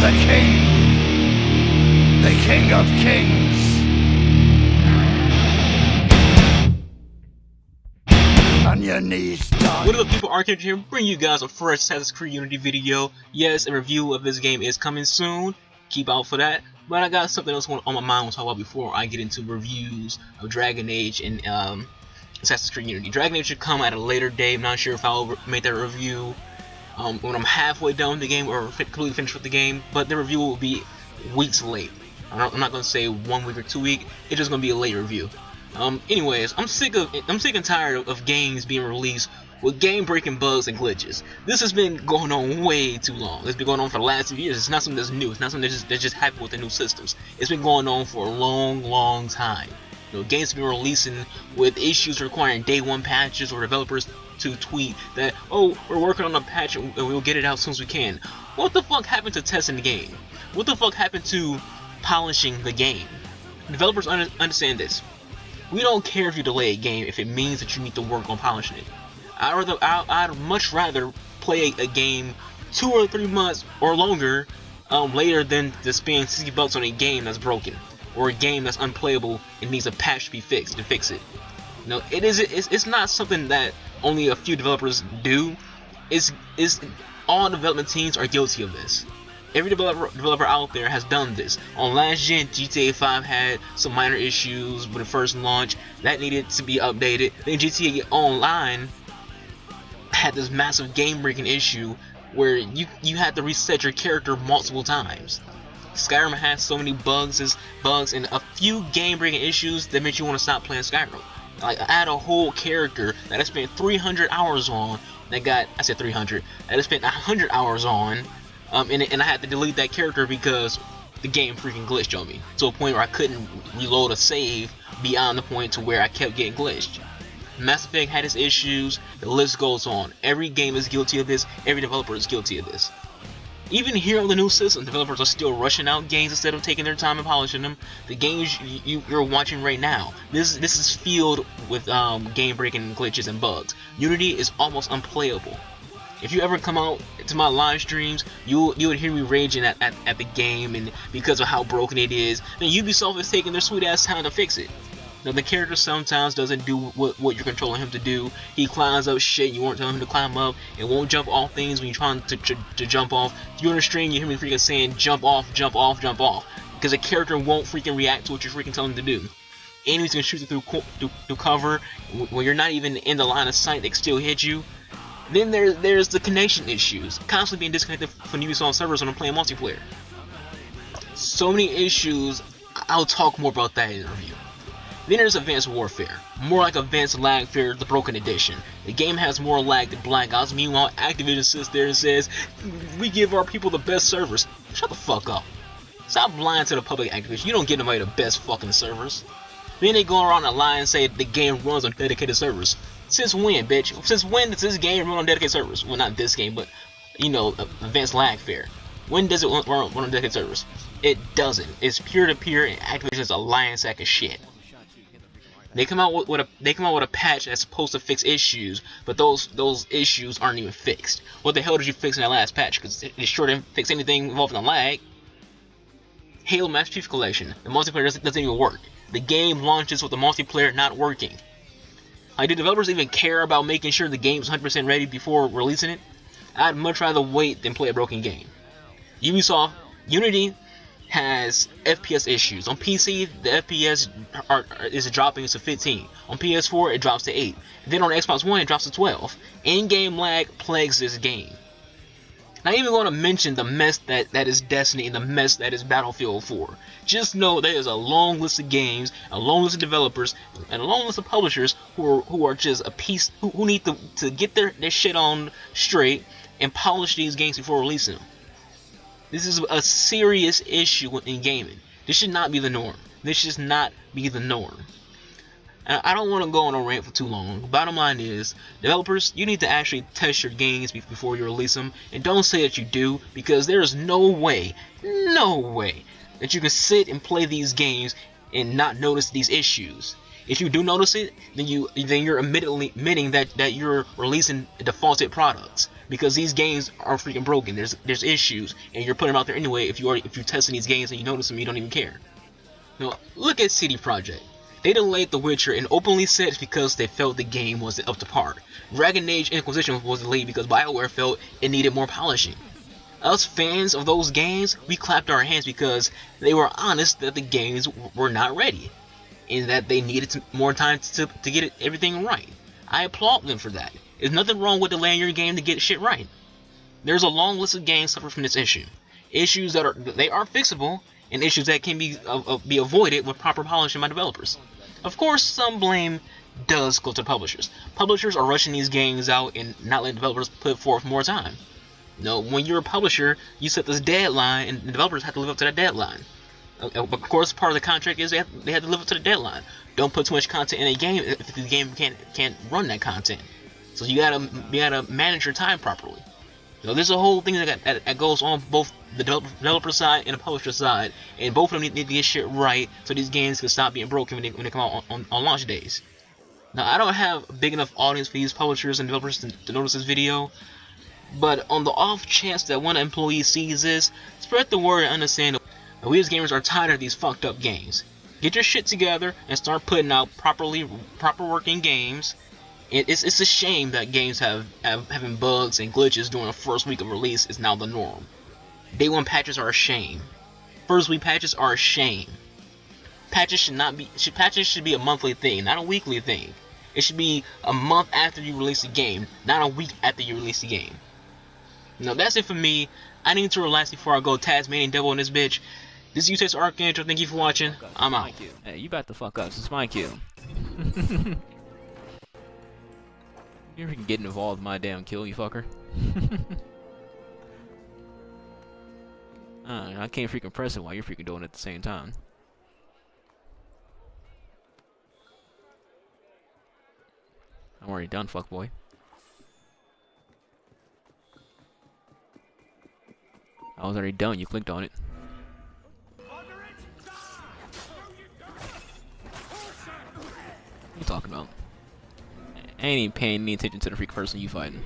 the king, the king of kings. On your knees, dog. What up, people? Arcade here, bring you guys a fresh Assassin's Creed Unity video. Yes, a review of this game is coming soon. Keep out for that. But I got something else on my mind to talk about before I get into reviews of Dragon Age and Assassin's Creed Unity. Dragon Age should come at a later date. I'm not sure if I'll make that review when I'm halfway done with the game or completely finished with the game. But the review will be weeks late. I'm not going to say 1 week or 2 weeks. It's just going to be a late review. Anyways, I'm sick and tired of games being released with game-breaking bugs and glitches. This has been going on way too long. It's been going on for the last 2 years. It's not something that's new. It's not something that just happened with the new systems. It's been going on for a long time. You know, games have been releasing with issues requiring day one patches or developers to tweet that, oh, we're working on a patch and we'll get it out as soon as we can. What the fuck happened to testing the game? What the fuck happened to polishing the game? Developers understand this. We don't care if you delay a game if it means that you need to work on polishing it. I'd much rather play a game 2 or 3 months or longer later than to spend $60 on a game that's broken or a game that's unplayable and needs a patch to be fixed to fix it. You know, it's not something that only a few developers do. It's all development teams are guilty of this. Every developer out there has done this. On last gen, GTA 5 had some minor issues with the first launch that needed to be updated. Then GTA Online had this massive game-breaking issue where you had to reset your character multiple times. Skyrim has so many bugs and a few game-breaking issues that made you want to stop playing Skyrim. Like, I had a whole character that I spent 300 hours on that I spent 100 hours on. And I had to delete that character because the game freaking glitched on me to a point where I couldn't reload a save beyond the point to where I kept getting glitched. Mass Effect had its issues. The list goes on. Every game is guilty of this. Every developer is guilty of this. Even here on the new system, developers are still rushing out games instead of taking their time and polishing them. The games you're watching right now, this is filled with game-breaking glitches and bugs. Unity is almost unplayable. If you ever come out to my live streams, you would hear me raging at the game and because of how broken it is. Then Ubisoft is taking their sweet ass time to fix it. Now, the character sometimes doesn't do what you're controlling him to do. He climbs up shit you weren't telling him to climb up, and won't jump off things when you're trying to jump off. If you're on a stream, you hear me freaking saying jump off, because the character won't freaking react to what you're freaking telling him to do. Enemies can shoot you through cover when you're not even in the line of sight. They can still hit you. Then there's the connection issues, constantly being disconnected from Ubisoft servers when I'm playing multiplayer. So many issues. I'll talk more about that in the review. Then there's Advanced Warfare, more like Advanced Lagfare, the Broken Edition. The game has more lag than Black Ops. Meanwhile, Activision sits there and says, we give our people the best servers. Shut the fuck up. Stop lying to the public, Activision. You don't give nobody the best fucking servers. Then they go around and lie and say the game runs on dedicated servers. Since when, bitch? Since when does this game run on dedicated servers? Well, not this game, but, you know, Advanced Lagfare. When does it run on dedicated servers? It doesn't. It's peer-to-peer, and Activision's a lying sack of shit. They come out with a patch that's supposed to fix issues, but those issues aren't even fixed. What the hell did you fix in that last patch? Because it sure didn't fix anything involving the lag. Halo Master Chief Collection. The multiplayer doesn't even work. The game launches with the multiplayer not working. Like, do developers even care about making sure the game's 100% ready before releasing it? I'd much rather wait than play a broken game. Unity has FPS issues. On PC, the FPS is dropping to 15. On PS4, it drops to 8. Then on Xbox One, it drops to 12. In-game lag plagues this game. Not even going to mention the mess that is Destiny and the mess that is Battlefield 4. Just know there is a long list of games, a long list of developers, and a long list of publishers who are just who need to get their shit on straight and polish these games before releasing them. This is a serious issue in gaming. This should not be the norm. This should not be the norm. And I don't want to go on a rant for too long. Bottom line is, developers, you need to actually test your games before you release them. And don't say that you do, because there is no way that you can sit and play these games and not notice these issues. If you do notice it, then you're admitting that you're releasing defaulted products, because these games are freaking broken. There's issues, and you're putting them out there anyway. If you're testing these games and you notice them, you don't even care. Now look at CD Projekt. They delayed The Witcher and openly said it's because they felt the game wasn't up to par. Dragon Age Inquisition was delayed because BioWare felt it needed more polishing. Us fans of those games, we clapped our hands because they were honest that the games were not ready, and that they needed more time to get everything right. I applaud them for that. There's nothing wrong with delaying your game to get shit right. There's a long list of games suffer from this issue. Issues that are fixable, and issues that can be avoided with proper polishing by developers. Of course, some blame does go to publishers. Publishers are rushing these games out and not letting developers put forth more time. When you're a publisher, you set this deadline, and the developers have to live up to that deadline. Of course, part of the contract is they have to live up to the deadline. Don't put too much content in a game if the game can't run that content. So you gotta manage your time properly. There's a whole thing that goes on both the developer side and the publisher side, and both of them need to get shit right so these games can stop being broken when they come out on launch days. Now, I don't have a big enough audience for these publishers and developers to notice this video, but on the off chance that one employee sees this, spread the word and understand that we as gamers are tired of these fucked up games. Get your shit together and start putting out proper working games. It's a shame that games having bugs and glitches during the first week of release is now the norm. Day 1 patches are a shame. First week patches are a shame. Patches should be a monthly thing, not a weekly thing. It should be a month after you release the game, not a week after you release the game. That's it for me. I need to relax before I go Tasmanian Devil in this bitch. This is UTEX Archangel. Thank you for watching. I'm out. Hey, you about to fuck up. This is my cue. You freaking getting involved in my damn kill, you fucker. I can't freaking press it while you're freaking doing it at the same time. I'm already done, fuckboy. I was already done, you clicked on it. What are you talking about? I ain't even paying any attention to the freak person you fighting.